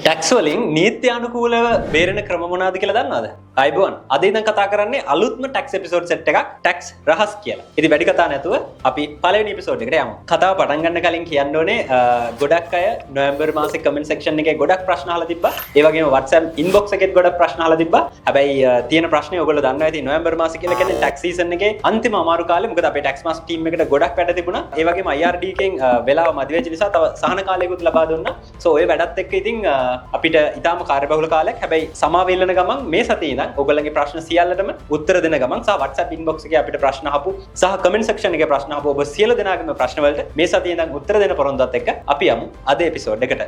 Tax වලින් නීත්‍යානුකූලව බේරෙන ක්‍රම මොනවාද කියලා දන්නවද? අයිබෝන්. අද ඉඳන් කතා කරන්නේ අලුත්ම ටැක්ස් එපිසෝඩ් සෙට් එකක් ටැක්ස් රහස් කියලා. ඉතින් වැඩි කතා නැතුව අපි පළවෙනි එපිසෝඩ් එකට යමු. කතාව පටන් ගන්න කලින් කියන්න ඕනේ ගොඩක් අය නොවැම්බර් මාසේ කමෙන්ට් සෙක්ෂන් එකේ ගොඩක් ප්‍රශ්න අහලා තිබ්බා. ඒ වගේම WhatsApp ඉන්බොක්ස් එකෙත් ගොඩක් ප්‍රශ්න අහලා තිබ්බා. හැබැයි තියෙන ප්‍රශ්නේ ඔයගොල්ලෝ දන්නවා ඇති නොවැම්බර් මාසේ කියලා කියන්නේ ටැක්ස් සීසන් එකේ අන්තිම අමාරු කාලේ. මොකද අපේ ටැක්ස් මාස් ටීම් එකට ගොඩක් වැඩ තිබුණා. ඒ වගේම IRD එකෙන් වෙලාව මදි වෙච්ච නිසා තව සහන කාලයකුත් ලබා දුන්නා. සෝ ඔය වැඩත් එක්ක ඉතින් අපිට ඉතාම කාර්යබහුල කාලයක්. හැබැයි සමාව ඉල්ලන ගමන් මේ සතියේ ඉඳන් ඔයගොල්ලන්ගේ ප්‍රශ්න සියල්ලටම උත්තර දෙන ගමන් සහ WhatsApp inbox එකේ අපිට ප්‍රශ්න අහපු සහ comment section එකේ ප්‍රශ්න අහපු ඔබ සියලු දෙනාගේම ප්‍රශ්න වලට මේ සතියේ ඉඳන් උත්තර දෙන පොරොන්දුත් එක්ක අපි යමු අද එපිසෝඩ් එකට.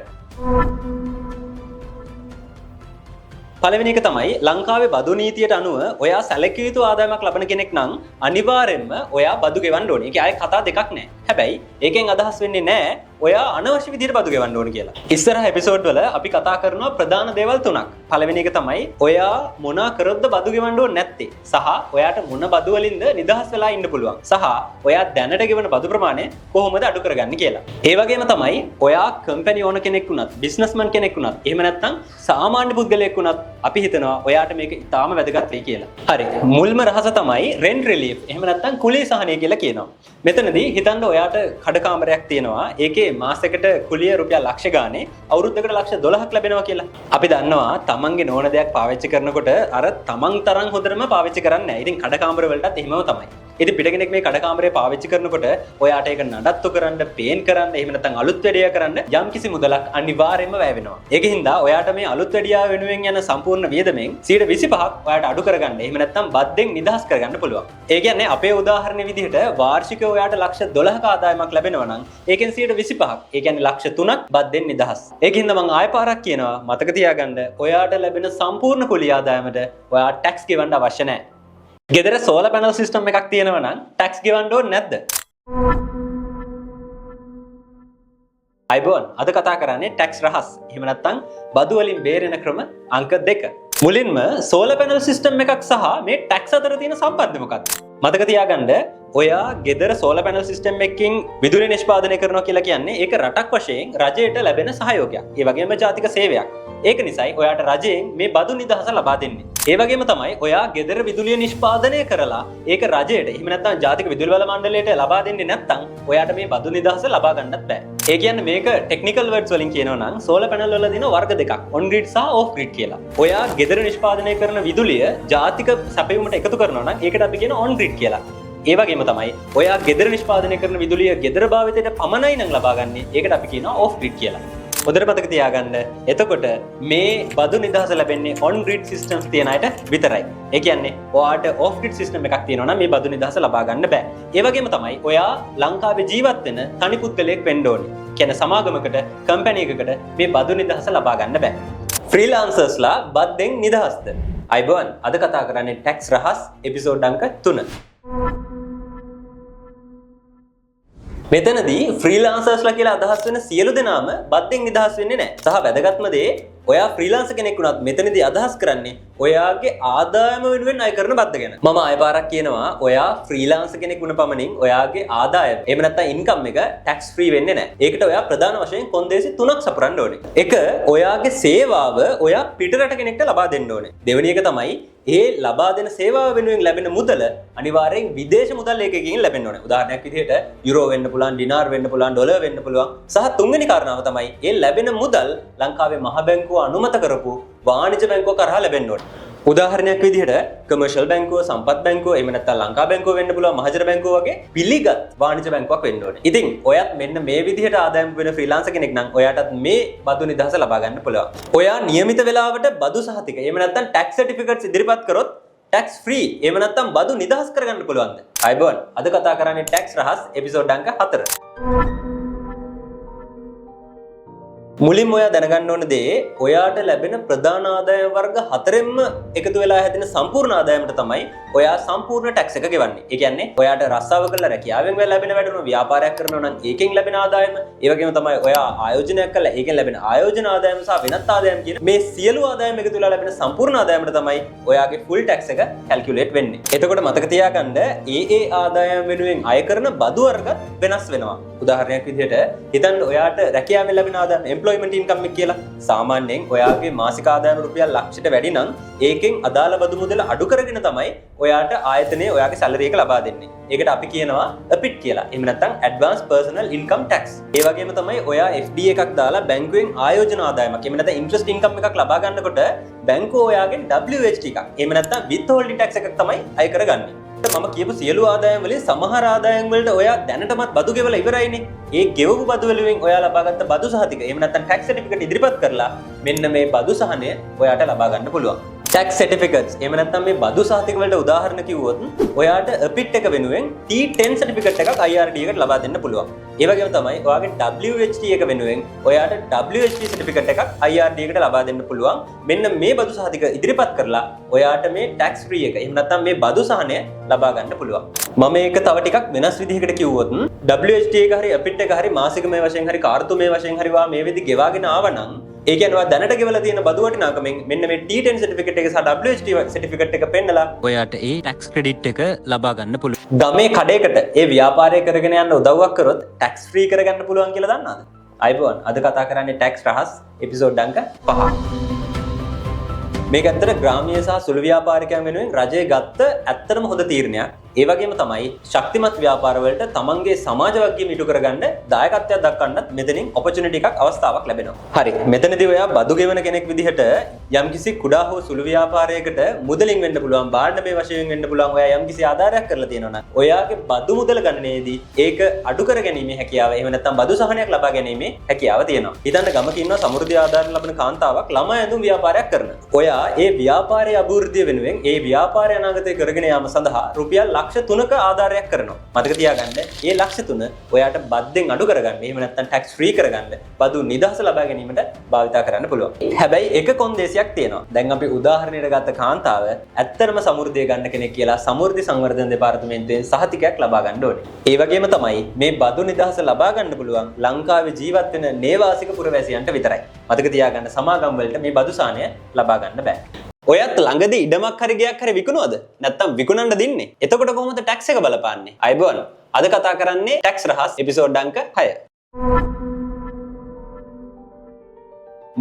පළවෙනි එක තමයි ලංකාවේ බදු නීතියට අනුව ඔයා සැලකිය යුතු ආදායමක් ලබන කෙනෙක් නම් අනිවාර්යෙන්ම ඔයා බදු ගෙවන්න ඕනේ. ඒකේ ආයේ කතා දෙකක් නැහැ. හැබැයි ඒකෙන් අදහස් වෙන්නේ නැහැ ඔයා අනවශ්‍ය විදිහට බදු ගෙවන්න ඕනේ කියලා. ඉස්සරහ එපිසෝඩ් වල අපි කතා කරනවා ප්‍රධාන දේවල් තුනක්. පළවෙනි එක තමයි ඔයා මොනා කරොත්ද බදු ගෙවන්න ඕනේ නැත්තේ. සහ ඔයාට මොන බදු වලින්ද නිදහස් වෙලා ඉන්න පුළුවන්. සහ ඔයා දැනට ගෙවන බදු ප්‍රමාණය කොහොමද අඩු කරගන්නේ කියලා. ඒ වගේම තමයි ඔයා කම්පැනි ඕනර් කෙනෙක් වුණත්, බිස්නස්මන් කෙනෙක් වුණත්, එහෙම නැත්නම් සාමාන්‍ය පුද්ගලයෙක් වුණත් අපි හිතනවා ඔයාට මේක ඉතාම වැදගත් වෙයි කියලා. හරි. මුල්ම රහස තමයි rent relief. එහෙම නැත්නම් කුලිය සහනය කියලා කියනවා. මෙතනදී හිතන්න ඔයාට කඩකාමරයක් තියෙනවා. ඒකේ මාසෙකට කුලිය රුපියල් ලක්ෂ ගානේ අවුරුද්දකට ලක්ෂ 12ක් ලැබෙනවා කියලා. අපි දන්නවා තමන්ගේ නොවන දෙයක් පාවිච්චි කරනකොට අර තමන් තරම් හොඳටම පාවිච්චි කරන්නේ නැහැ. ඉතින් කඩකාමර වලටත් එහෙමම තමයි. ඉතින් පිට කෙනෙක් මේ කඩකාමරේ පාවිච්චි කරනකොට ඔයාට ඒක නඩත්තු කරන්න, පේන් කරන්න, එහෙම නැත්නම් අලුත් වැඩියා කරන්න යම්කිසි මුදලක් අනිවාර්යයෙන්ම වැය වෙනවා. ඒකින්ද ඔයාට මේ අලුත් වැඩියා වෙනුවෙන් යන සම්පූර්ණ වියදමෙන් 25%ක් ඔයාට අඩු කරගන්න, එහෙම නැත්නම් බද්දෙන් නිදහස් කරගන්න පුළුවන්. ඒ කියන්නේ අපේ උදාහරණ විදිහට වාර්ෂිකව ඔයාට ලක්ෂ 12ක ආදායමක් ලැබෙනවා නම් ඒකෙන් 25%ක්, ඒ කියන්නේ ලක්ෂ 3ක් බද්දෙන් නිදහස්. ඒකින්ද මම ආයෙ පාරක් කියනවා මතක තියාගන්න ඔයාට ලැබෙන සම්පූර්ණ කුලිය ආදායමට ඔයා ටැක්ස් ගෙවන්න අවශ්‍ය නැහැ. ගෙදර සෝලර් පැනල් සිස්ටම් එකක් තියෙනවා නම් ටැක්ස් ගෙවන්න ඕනේ නැද්ද? අයිබෝන්. අද කතා කරන්නේ ටැක්ස් රහස්. එහෙම නැත්නම් බදු වලින් බේරෙන ක්‍රම අංක 2. මුලින්ම සෝලර් පැනල් සිස්ටම් එකක් සහ මේ ටැක්ස් අතර තියෙන සම්බන්ධය මොකක්ද? මතක තියාගන්න ඔයා ගෙදර සෝලර් පැනල් සිස්ටම් එකකින් විදුලි නිෂ්පාදනය කරනවා කියලා කියන්නේ ඒක රටක් වශයෙන් රජයට ලැබෙන සහයෝගයක්. ඒ වගේම ජාතික සේවයක්. ඒක නිසායි ඔයාට රජයෙන් මේ බදු නිදහස ලබා දෙන්නේ. ඒ වගේම තමයි ඔයා ගෙදර විදුලිය නිෂ්පාදනය කරලා ඒක රජයට එහෙම නැත්නම් ජාතික විදුලි බල මණ්ඩලයට ලබා දෙන්නේ නැත්නම් ඔයාට මේ බදු නිදහස ලබා ගන්නත් බෑ. ඒ කියන්නේ මේක ටෙක්නිකල් වර්ඩ්ස් වලින් කියනවා නම් සෝලර් පැනල් වල දින වර්ග දෙකක් on grid සහ off grid කියලා. ඔයා ගෙදර නිෂ්පාදනය කරන විදුලිය ජාතික සැපයුමට එකතු කරනවා නම් ඒකට අපි කියන on grid කියලා. ඒ වගේම තමයි ඔයා ගෙදර නිෂ්පාදනය කරන විදුලිය ගෙදර භාවිතයට පමණයි නම් ලබාගන්නේ ඒකට අපි කියනවා off grid කියලා. හොඳට මතක තියාගන්න. එතකොට මේ බදු නිදහස ලැබෙන්නේ on grid systems තියන අයට විතරයි. ඒ කියන්නේ ඔයාට off grid system එකක් තියෙනවා නම් මේ බදු නිදහස ලබා ගන්න බෑ. ඒ වගේම තමයි ඔයා ලංකාවේ ජීවත් වෙන තනි පුද්ගලයෙක් වෙන්න ඕනේ. කියන්නේ සමාගමකට, කම්පැනි එකකට මේ බදු නිදහස ලබා ගන්න බෑ. ෆ්‍රීලාන්සර්ස්ලා බද්දෙන් නිදහස්ද? අයිබෝන්. අද කතා කරන්නේ ටැක්ස් රහස් එපිසෝඩ් අංක 3. මෙතනදී ෆ්‍රීලාන්සර්ස්ලා කියලා අදහස් වෙන සියලු දෙනාම බද්දෙන් නිදහස් වෙන්නේ නැහැ. සහ වැදගත්ම දේ ඔයා ෆ්‍රීලාන්සර් කෙනෙක් වුණත් මෙතනදී අදහස් කරන්නේ ඔයාගේ ආදායම වෙනුවෙන් අය කරන බද්ද ගැන. මම ආයෙ පාරක් කියනවා ඔයා ෆ්‍රීලාන්සර් කෙනෙක් වුණ පමණින් ඔයාගේ ආදායම එහෙම නැත්නම් ඉන්කම් එක ටැක්ස් ෆ්‍රී වෙන්නේ නැහැ. ඒකට ඔයා ප්‍රධාන වශයෙන් කොන්දේසි 3ක් සපුරන්න ඕනේ. එක ඔයාගේ සේවාව ඔයා පිටරට කෙනෙක්ට ලබා දෙන්න ඕනේ. දෙවෙනි එක තමයි ඒ ලබා දෙන සේවාව වෙනුවෙන් ලැබෙන මුදල අනිවාර්යෙන් විදේශ මුදල් ඒකකින් ලැබෙන්න ඕනේ. උදාහරණයක් විදිහට යුරෝ වෙන්න පුළුවන්, ඩිනාර් වෙන්න පුළුවන්, ඩොලර් වෙන්න පුළුවන්. සහ තුන්වෙනි කාරණාව තමයි ඒ ලැබෙන මුදල් ලංකාවේ මහ බැංකුව අනුමත කරපු වාණිජ බැංකුව කරා ලැබෙන්න ඕනේ. උදාහරණයක් විදිහට කමර්ෂල් බැංකුව, සම්පත් බැංකුව, එහෙම නැත්නම් ලංකා බැංකුව වෙන්න පුළුවන්, මහජන බැංකුව වගේ පිළිගත් වාණිජ බැංකුවක් වෙන්න ඕනේ. ඉතින් ඔයත් මෙන්න මේ විදිහට ආදායම් වෙන ෆ්‍රීලාන්සර් කෙනෙක් නම් ඔයාටත් මේ බදු නිදහස ලබා ගන්න පුළුවන්. ඔයා નિયમિત වෙලාවට බදු සහතික, එහෙම නැත්නම් ටැක්ස් සර්ටිෆිකේට්ස් ඉදිරිපත් කරොත් ටැක්ස් ෆ්‍රී එහෙම නැත්නම් බදු නිදහස් කරගන්න පුළුවන්ද? අයිබෝන්. අද කතා කරන්නේ ටැක්ස් රහස් එපිසෝඩ් අංක 4. මුලින්ම ඔයා දැනගන්න ඕන දේ ඔයාට ලැබෙන ප්‍රධාන ආදායම් වර්ග 4ෙන්ම එකතු වෙලා හැදෙන සම්පූර්ණ ආදායමට තමයි ඔයා සම්පූර්ණ ටැක්ස් එක ගෙවන්නේ. ඒ කියන්නේ ඔයාට රස්සාව කරලා රැකියාවෙන් ලැබෙන වැඩන ව්‍යාපාරයක් කරනවා නම් ඒකෙන් ලැබෙන ආදායම, ඒ වගේම තමයි ඔයා ආයෝජනයක් කළා ඒකෙන් ලැබෙන ආයෝජන ආදායම සහ වෙනත් ආදායම් කියන මේ සියලු ආදායම් එකතු වෙලා ලැබෙන සම්පූර්ණ ආදායමට තමයි ඔයාගේ ෆුල් ටැක්ස් එක කැල්කියුලේට් වෙන්නේ. එතකොට මතක තියාගන්න ඒ ආදායම් වෙනුවෙන් අය කරන බදු වර්ග වෙනස් වෙනවා. උදාහරණයක් විදිහට හිතන්න ඔයාට රැකියාවෙන් ලැබෙන ආදායම එම්ප්ලොයිමන්ට් ඉන්කම් එක කියලා. සාමාන්‍යයෙන් ඔයාගේ මාසික ආදායම රුපියල් ලක්ෂයට වැඩි නම් ඒකෙන් අදාළ බදු මුදල අඩු කරගෙන තමයි ඔයාට ආයතනයේ ඔයාගේ සැලරි එක ලබා දෙන්නේ. ඒකට අපි කියනවා APIT කියලා. එහෙම නැත්නම් Advanced Personal Income Tax. ඒ වගේම තමයි ඔයා FD එකක් දාලා බැංකුවෙන් ආයෝජන ආදායමක් එහෙම නැත්නම් ඉන්ට්‍රස්ට් ඉන්කම් එකක් ලබා ගන්නකොට බැංකුව ඔයාගෙන් WHT එකක් එහෙම නැත්නම් withholding tax එකක් තමයි අය කරගන්නේ. මම කියපු සියලු ආදායම් වලින් සමහර ආදායම් වලට ඔයා දැනටමත් බදු ගෙවලා ඉවරයිනේ. ඒ ගෙවපු බදු වලින් ඔයා ලබාගත්ත බදු සහතික එහෙම නැත්නම් tax certificate ඉදිරිපත් කරලා මෙන්න මේ බදු සහනය ඔයාට ලබා ගන්න පුළුවන්. tax certificates එහෙම නැත්නම් මේ බදු සහතික වලට උදාහරණ කිව්වොත් ඔයාට APIT එක වෙනුවෙන් T10 certificate එකක් IRD එකට ලබා දෙන්න පුළුවන්. ඒ වගේම තමයි ඔයාගේ WHT එක වෙනුවෙන් ඔයාට WHT certificate එකක් IRD එකට ලබා දෙන්න පුළුවන්. මෙන්න මේ බදු සහතික ඉදිරිපත් කරලා ඔයාට මේ tax free එක එහෙම නැත්නම් මේ බදු සහනය ලබා ගන්න පුළුවන්. මම මේක තව ටිකක් වෙනස් විදිහකට කිව්වොත් WHT එක හරි APIT එක හරි මාසිකමය වශයෙන් හරි කාර්තුමය වශයෙන් හරි වා මේ විදි ගෙවාගෙන ආවනම් ඒ කියන්නේ ඔයා දැනට ගෙවලා තියෙන බදු වටිනාකමෙන් මෙන්න මේ T10 certificate එක සහ WHT certificate එක පෙන්නලා ඔයාට ඒ tax credit එක ලබා ගන්න පුළුවන්. ගමේ කඩේකට ඒ ව්‍යාපාරය කරගෙන යන්න උදව්වක් කරොත් tax free කරගන්න පුළුවන් කියලා දන්නවද? අයිබෝන් අද කතා කරන්නේ tax රහස් එපිසෝඩ් අංක 5. මේක ඇත්තට ග්‍රාමීය සහ සුළු ව්‍යාපාරිකයන් වෙනුවෙන් රජය ගත්ත ඇත්තටම හොඳ තීරණයක්. ඒ වගේම තමයි ශක්තිමත් ව්‍යාපාරවලට තමන්ගේ සමාජ වගකීම ඉටු කරගන්න දායකත්වයක් දක්වන්නත් මෙතනින් ඔපචුනිටි එකක් අවස්ථාවක් ලැබෙනවා. හරි. මෙතනදී ඔයා බදු ගෙවන කෙනෙක් විදිහට යම්කිසි කුඩා හෝ සුළු ව්‍යාපාරයකට මුදලින් වෙන්න පුළුවන්, භාණ්ඩමය වශයෙන් වෙන්න පුළුවන්. ඔයා යම්කිසි ආධාරයක් කරලා තියෙනවා නම් ඔයාගේ බදු මුදල ගණනයේදී ඒක අඩු කරගැනීමේ හැකියාව එහෙම නැත්නම් බදු සහනයක් ලබා ගැනීමේ හැකියාව තියෙනවා. හිතන්න ගමක ඉන්න සමෘද්ධි ආධාර ලබන කාන්තාවක් ළමා ඇඳුම් ව්‍යාපාරයක් කරනවා. ඔයා ඒ ව්‍යාපාරයේ අභිවෘද්ධිය වෙනුවෙන් ඒ ව්‍යාපාරය අනාගතේ කරගෙන යාම සඳහා රුපියල් ලක්ෂ 3ක ආධාරයක් කරනවා. මතක තියාගන්න මේ ලක්ෂ 3 ඔයාට බද්දෙන් අඩු කරගන්න. එහෙම නැත්නම් tax free කරගන්න. බදු නිදහස ලබා ගැනීමට භාවිතා කරන්න පුළුවන්. හැබැයි එක කොන්දේසියක් තියෙනවා. දැන් අපි උදාහරණයක් ගත්ත කාන්තාව ඇත්තටම සමෘද්ධිය ගන්න කෙනෙක් කියලා සමෘද්ධි සංවර්ධන දෙපාර්තමේන්තුවෙන් සහතිකයක් ලබා ගන්න ඕනේ. ඒ වගේම තමයි මේ බදු නිදහස ලබා ගන්න පුළුවන් ලංකාවේ ජීවත් වෙන නේවාසික පුරවැසියන්ට විතරයි. මතක තියාගන්න සමාගම් වලට මේ බදු සානය ලබා ගන්න බෑ. ඔයත් ළඟදී ඉඩමක් හරි ගයක් හරි විකුණුවද? නැත්නම් විකුණන්න දින්නේ? එතකොට කොහොමද ටැක්ස් එක බලපාන්නේ? අයබෝන්. අද කතා කරන්නේ ටැක්ස් රහස් එපිසෝඩ් අංක 6.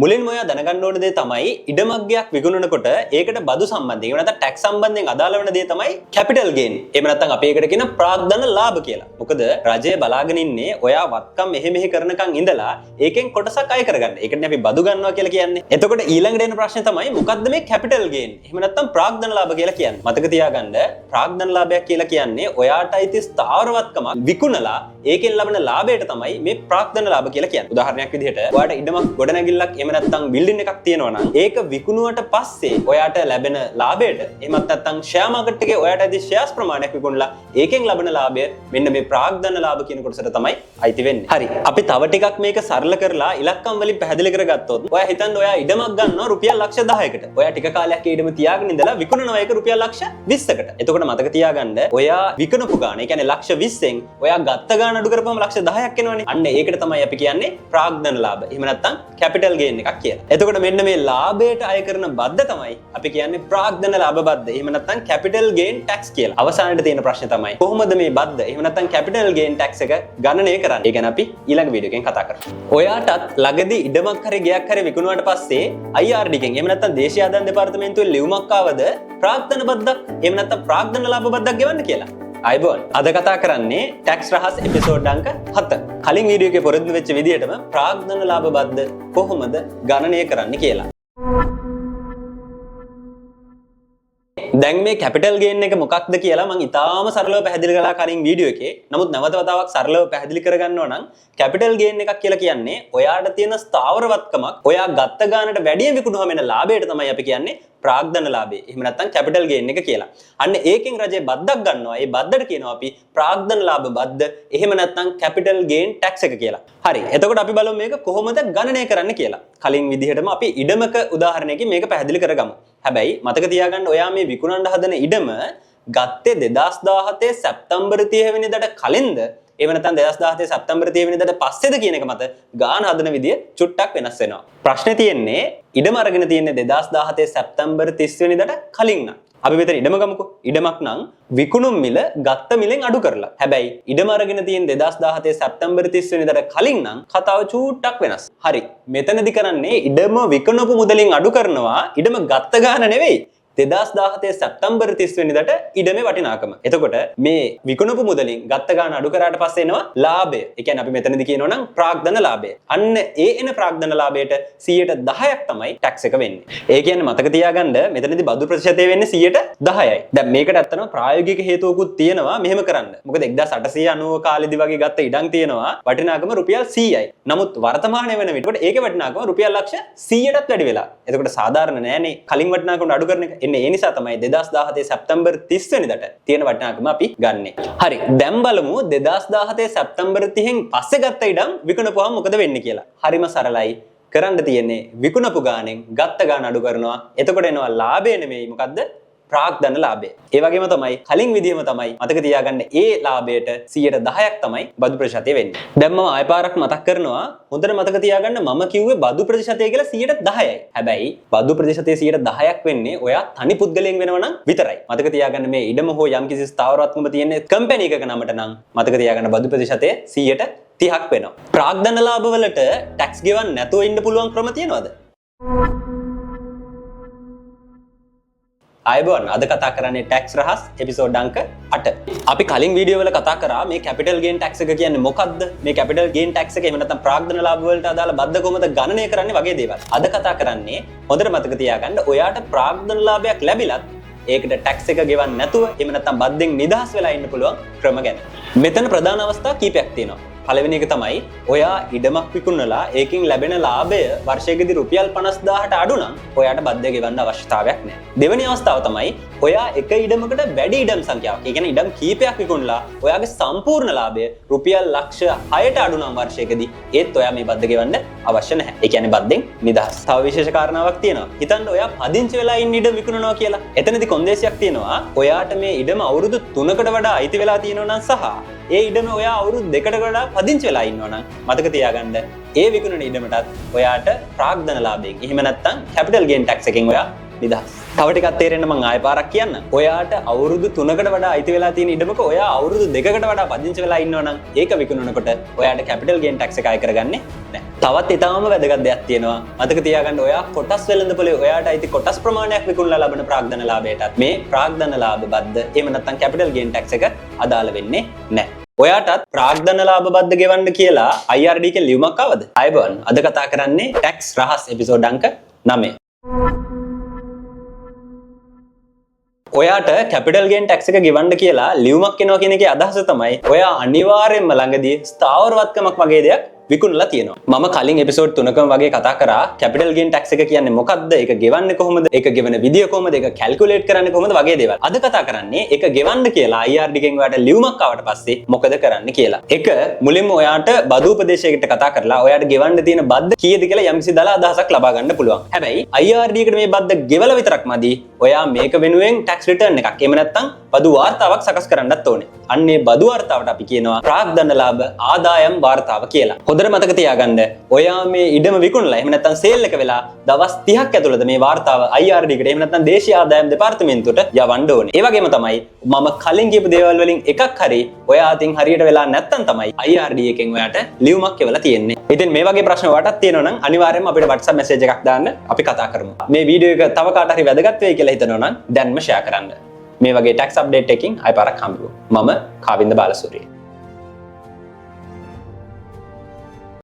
මුලින්ම ඔයා දැනගන්න ඕන දේ තමයි ඉඩමක් ගයක් විකුණනකොට ඒකට බදු සම්බන්ධයෙන් එහෙම නැත්නම් ටැක්ස් සම්බන්ධයෙන් අදාළ වෙන දේ තමයි කැපිටල් ගේන්. එහෙම නැත්නම් අපි ඒකට කියන ප්‍රාග්ධන ලාභ කියලා. මොකද රජය බලාගෙන ඉන්නේ ඔයා වත්කම් මෙහෙ කරනකන් ඉඳලා ඒකෙන් කොටසක් අය කරගන්න. ඒකනේ අපි බදු ගන්නවා කියලා කියන්නේ. එතකොට ඊළඟට එන ප්‍රශ්නේ තමයි මොකද්ද මේ කැපිටල් ගේන්? එහෙම නැත්නම් ප්‍රාග්ධන ලාභ කියලා කියන්නේ. මතක තියාගන්න ප්‍රාග්ධන ලාභයක් කියලා කියන්නේ ඔයාට අයිති ස්ථාවරවත්කමක් විකුණලා ඒකෙන් ලබන ලාභයට තමයි මේ ප්‍රාග්ධන ලාභ කියලා කියන්නේ. උදාහරණයක් විදිහට ඔයාට ඉඩමක් ගොඩනැගිල්ලක් එහෙම නැත්නම් බිල්ඩින් එකක් තියෙනවා නම් ඒක විකුණුවට පස්සේ ඔයාට ලැබෙන ලාභයට එහෙමත් නැත්නම් ෂෙයා මාකට් එකේ ඔයාට ඇති ෂෙයාස් ප්‍රමාණයක් විකුණලා ඒකෙන් ලබන ලාභය මෙන්න මේ ප්‍රාග්ධන ලාභ කියන කොටසට තමයි අයිති වෙන්නේ. හරි. අපි තව ටිකක් මේක සරල කරලා ඉලක්කම් වලින් පැහැදිලි කරගත්තොත් ඔයා හිතන්න ඔයා ඉඩමක් ගන්නවා රුපියල් ලක්ෂ 10කට. ඔයා ටික කාලයක් ඒ ඉඩම තියාගෙන ඉඳලා විකුණනවා ඒක රුපියල් ලක්ෂ 20කට. එතකොට මතක තියාගන්න ඔයා විකුණපු ගාණ, ඒ කියන්නේ ලක්ෂ 20න් ඔයා ගත්ත ගාණ අඩු කරපුවම ලක්ෂ 10ක් එනවනේ. අන්න ඒකට තමයි අපි කියන්නේ ප්‍රාග්ධන ලාභ. එහෙම නැත්නම් කැපිටල් ගේන් එකක් කියලා. එතකොට මෙන්න මේ ලාභයට අය කරන බද්ද තමයි අපි කියන්නේ ප්‍රාග්ධන ලාභ බද්ද. එහෙම නැත්නම් කැපිටල් ගේන් ටැක්ස් කියලා. අවසානයේ තියෙන ප්‍රශ්නේ තමයි කොහොමද මේ බද්ද එහෙම නැත්නම් කැපිටල් ගේන් ටැක්ස් එක ගණනය කරන්නේ? ඒ ගැන අපි ඊළඟ වීඩියෝ එකෙන් කතා කරමු. ඔයාටත් ළඟදී ඉඩමක් හරි ගෙයක් හරි විකුණුවාට පස්සේ IRD එකෙන් එහෙම නැත්නම් දේශීය ආදායම් දෙපාර්තමේන්තුවේ ලියුමක් ආවද ප්‍රාග්ධන බද්දක් එහෙම නැත්නම් ප්‍රාග්ධන ලාභ බද්දක් ගෙවන්න කියලා? අයිබෝන්. අද කතා කරන්නේ ටැක්ස් රහස් එපිසෝඩ් අංක 7. කලින් වීඩියෝ එකේ පොරොන්දු වෙච්ච විදිහටම ප්‍රාග්ධන ලාභ බද්ද කොහොමද ගණනය කරන්නේ කියලා. දැන් මේ කැපිටල් ගේන් එක මොකක්ද කියලා මම ඉතාලම සරලව පැහැදිලි කළා කලින් වීඩියෝ එකේ. නමුත් නැවත වතාවක් සරලව පැහැදිලි කරගන්නවා නම් කැපිටල් ගේන් එකක් කියලා කියන්නේ ඔයාට තියෙන ස්ථාවරවත්කමක් ඔයා ගත්ත ගානට වැඩිය විකුණුවම එන ලාභයට තමයි අපි කියන්නේ ප්‍රාග්ධන ලාභය. එහෙම නැත්නම් කැපිටල් ගේන් එක කියලා. අන්න ඒකෙන් රජය බද්දක් ගන්නවා. ඒ බද්දට කියනවා අපි ප්‍රාග්ධන ලාභ බද්ද. එහෙම නැත්නම් කැපිටල් ගේන් ටැක්ස් එක කියලා. හරි. එතකොට අපි බලමු මේක කොහොමද ගණනය කරන්න කියලා. කලින් විදිහටම අපි ඉඩමක උදාහරණයකින් මේක පැහැදිලි කරගමු. හැබැයි මතක තියාගන්න ඔයා මේ විකුණන්න හදන ඉඩම ගත්තේ 2017 සැප්තැම්බර් 30 වෙනිදාට කලින්ද එහෙම නැත්නම් 2017 සැප්තැම්බර් 30 වෙනිදාට පස්සේද කියන එක මත ගාන හදන විදිය චුට්ටක් වෙනස් වෙනවා. ප්‍රශ්නේ තියෙන්නේ ඉඩම අරගෙන තියෙන්නේ 2017 සැප්තැම්බර් 30 වෙනිදාට කලින් නම්. අපි මෙතන ඉඩම ගමුකෝ. ඉඩමක් නම් විකුණුම් මිල ගත්ත මිලෙන් අඩු කරලා. හැබැයි ඉඩම අරගෙන තියෙන 2017 සැප්තැම්බර් 30 වෙනිදාට කලින් නම් කතාව චූට්ටක් වෙනස්. හරි. මෙතනදි කරන්නේ ඉඩම විකුණපු මුදලින් අඩු කරනවා ඉඩම ගත්ත ගාන නෙවෙයි. 2017 සැප්තැම්බර් 30 වෙනිදාට ඉඩමේ වටිනාකම. එතකොට මේ විකුණපු මුදලින් ගත්ත ගාන අඩු කරාට පස්සේ එනවා ලාභය. ඒ කියන්නේ අපි මෙතනදී කියනවා නම් ප්‍රාග්ධන ලාභය. අන්න ඒ එන ප්‍රාග්ධන ලාභයට 10%ක් තමයි ටැක්ස් එක වෙන්නේ. ඒ කියන්නේ මතක තියාගන්න මෙතනදී බදු ප්‍රතිශතය වෙන්නේ 10%යි. දැන් මේකට ඇත්තටම ප්‍රායෝගික හේතුවකුත් තියෙනවා මෙහෙම කරන්න. මොකද 1890 කාලෙදි වගේ ගත්ත ඉඩම් තියෙනවා වටිනාකම රුපියල් 100යි. නමුත් වර්තමානයේ වෙන විදිහට ඒකේ වටිනාකම රුපියල් ලක්ෂ 100ටත් වැඩි වෙලා. එතකොට සාධාරණ නෑනේ කලින් වටිනාකම අඩු කරන එක. එන්නේ ඒ නිසා තමයි 2017 සැප්තැම්බර් 30 වෙනිදාට තියෙන වටිනාකම අපි ගන්නෙ. හරි. දැන් බලමු 2017 සැප්තැම්බර් 30න් පස්සේ ගත්ත ඉඩම් විකුණපුවාම මොකද වෙන්නේ කියලා. හරිම සරලයි. කරන්න තියෙන්නේ විකුණපු ගානෙන් ගත්ත ගාන අඩු කරනවා. එතකොට එනවා ලාභය නෙමෙයි මොකද්ද? ප්‍රාග්ධන ලාභය. ඒ වගේම තමයි කලින් විදියම තමයි මතක තියාගන්න ඒ ලාභයට 10%ක් තමයි බදු ප්‍රතිශතය වෙන්නේ. දැන් මම ආය පාරක් මතක් කරනවා. හොඳට මතක තියාගන්න මම කිව්වේ බදු ප්‍රතිශතය කියලා 10%යි. හැබැයි බදු ප්‍රතිශතය 10%ක් වෙන්නේ ඔයා තනි පුද්ගලයෙක් වෙනවා නම් විතරයි. මතක තියාගන්න මේ ඉඩම හෝ යම්කිසි ස්ථාවරත්වම තියෙන කම්පැනි එකක නමට නම් මතක තියාගන්න බදු ප්‍රතිශතය 30% වෙනවා. ප්‍රාග්ධන ලාභ වලට ටැක්ස් ගෙවන්න නැතුව ඉන්න පුළුවන් ක්‍රම තියෙනවද? අයබෝන් අද කතා කරන්නේ ටැක්ස් රහස් එපිසෝඩ් අංක 8. අපි කලින් වීඩියෝ වල කතා කරා මේ කැපිටල් ගේන් ටැක්ස් එක කියන්නේ මොකක්ද? මේ කැපිටල් ගේන් ටැක්ස් එක එහෙම නැත්නම් ප්‍රාග්ධන ලාභ වලට අදාළ බද්ද කොහොමද ගණනය කරන්නේ වගේ දේවල්. අද කතා කරන්නේ හොඳට මතක තියාගන්න ඔයාට ප්‍රාග්ධන ලාභයක් ලැබිලත් ඒකට ටැක්ස් එක ගෙවන්න නැතුව එහෙම නැත්නම් බද්දෙන් නිදහස් වෙලා ඉන්න පුළුවන් ක්‍රම ගැන. මෙතන ප්‍රධාන අවස්ථා කීපයක් තියෙනවා. පළවෙනි එක තමයි ඔයා ඉඩමක් විකුණලා ඒකෙන් ලැබෙන ලාභය වර්ෂයකදී රුපියල් 50000ට අඩු නම් ඔයාට බද්ද ගෙවන්න අවශ්‍යතාවයක් නැහැ. දෙවෙනි අවස්ථාව තමයි ඔයා එක ඉඩමකට වැඩි ඉඩම් සංඛ්‍යාවක්. ඒ කියන්නේ ඉඩම් කීපයක් විකුණලා ඔයාගේ සම්පූර්ණ ලාභය රුපියල් ලක්ෂ 6ට අඩු නම් වර්ෂයකදී ඒත් ඔයා මේ බද්ද ගෙවන්න අවශ්‍ය නැහැ. ඒ කියන්නේ බද්දෙන් නිදහස්. තව විශේෂ කාරණාවක් තියෙනවා. හිතන්න ඔයා පදිංචි වෙලා ඉන්න ඉඩම විකුණනවා කියලා. එතනදී කොන්දේසියක් තියෙනවා. ඔයාට මේ ඉඩම අවුරුදු 3කට වඩා අයිති වෙලා තියෙනවා නම් සහ ඒ ඉඩම ඔයා අවුරුදු 2කට වඩා පදිංචි වෙලා ඉන්නවා නම් මතක තියාගන්න ඒ විකුණන ඉඩමටත් ඔයාට ප්‍රාග්ධන ලාභයෙන් එහෙම නැත්නම් කැපිටල් ගේන් ටැක්ස් එකෙන් ඔයා නිදහස්. තව ටිකක් තේරෙන්න මම ආයෙ පාරක් කියන්න. ඔයාට අවුරුදු 3කට වඩා අයිති වෙලා තියෙන ඉඩමක ඔයා අවුරුදු 2කට වඩා පදිංචි වෙලා ඉන්නවා නම් ඒක විකුණනකොට ඔයාට කැපිටල් ගේන් ටැක්ස් එක අය කරගන්නේ නැහැ. තවත් ඊටාම වැදගත් දෙයක් තියෙනවා. මතක තියාගන්න ඔයා කොටස් වෙළඳපොලේ ඔයාට අයිති කොටස් ප්‍රමාණයක් විකුණලා ලබන ප්‍රාග්ධන ලාභයටත් මේ ප්‍රාග්ධන ලාභ බද්ද එහෙම නැත්නම් කැපිටල් ගේන් ටැක්ස් එක අදාළ වෙන්නේ නැහැ. ඔයාටත් ප්‍රාග්ධන ලාභ බද්ද ගෙවන්න කියලා IRD එකේ ලියුමක් ආවද? අයබෝන් අද කතා කරන්නේ ටැක්ස් රහස් එපිසෝඩ් අංක 9. ඔයාට කැපිටල් ගේන් ටැක්ස් එක ගෙවන්න කියලා ලියුමක් එනවා කියන එකේ අදහස තමයි ඔයා අනිවාර්යයෙන්ම ළඟදී ස්ථාවරවත්කමක් වගේ දෙයක් විකුණලා තියෙනවා. මම කලින් එපිසෝඩ් 3කම වගේ කතා කරා කැපිටල් ගේන් ටැක්ස් එක කියන්නේ මොකක්ද? ඒක ගෙවන්නේ කොහොමද? ඒක ගෙවන විදිය කොහොමද? ඒක කැල්කියුලේට් කරන්නේ කොහොමද වගේ දේවල්. අද කතා කරන්නේ ඒක ගෙවන්න කියලා IRD එකෙන් ඔයාට ලියුමක් ආවට පස්සේ මොකද කරන්න කියලා. ඒක මුලින්ම ඔයාට බදු උපදේශයකට කතා කරලා ඔයාට ගෙවන්න තියෙන බද්ද කීයද කියලා යම්කිසි දල අදහසක් ලබා ගන්න පුළුවන්. හැබැයි IRD එකට මේ බද්ද ගෙවලා විතරක් මදි. ඔයා මේක වෙනුවෙන් ටැක්ස් රිටර්න් එකක් එහෙම නැත්නම් බදු වාර්තාවක් සකස් කරන්නත් ඕනේ. අන්නේ බදු වාර්තාවට අපි කියනවා ප්‍රාග්ධන ලාභ ආදායම් වාර්තාව කියලා. හොඳට මතක තියාගන්න ඔයා මේ ඉඩම විකුණලා එහෙම නැත්නම් සේල් එක වෙලා දවස් 30ක් ඇතුළත මේ වාර්තාව IRD එකට එහෙම නැත්නම් දේශීය ආදායම් දෙපාර්තමේන්තුවට යවන්න ඕනේ. ඒ වගේම තමයි මම කලින් කියපු දේවල් වලින් එකක් හරි ඔයා අතින් හරියට වෙලා නැත්නම් තමයි IRD එකෙන් ඔයාට ලියුමක් එවලා තියෙන්නේ. ඉතින් මේ වගේ ප්‍රශ්න ඔයාටත් තියෙනවා නම් අනිවාර්යයෙන්ම අපිට WhatsApp message එකක් දාන්න අපි කතා කරමු. මේ වීඩියෝ එක තව කාට හරි වැදගත් වෙයි කියලා හිතනවා නම් දැන්ම share කරන්න. මේ වගේ ටැක්ස් අප්ඩේට් එකකින් ආයෙ පාරක් හම්බෙමු. මම කාවින්ද බාලසූරිය.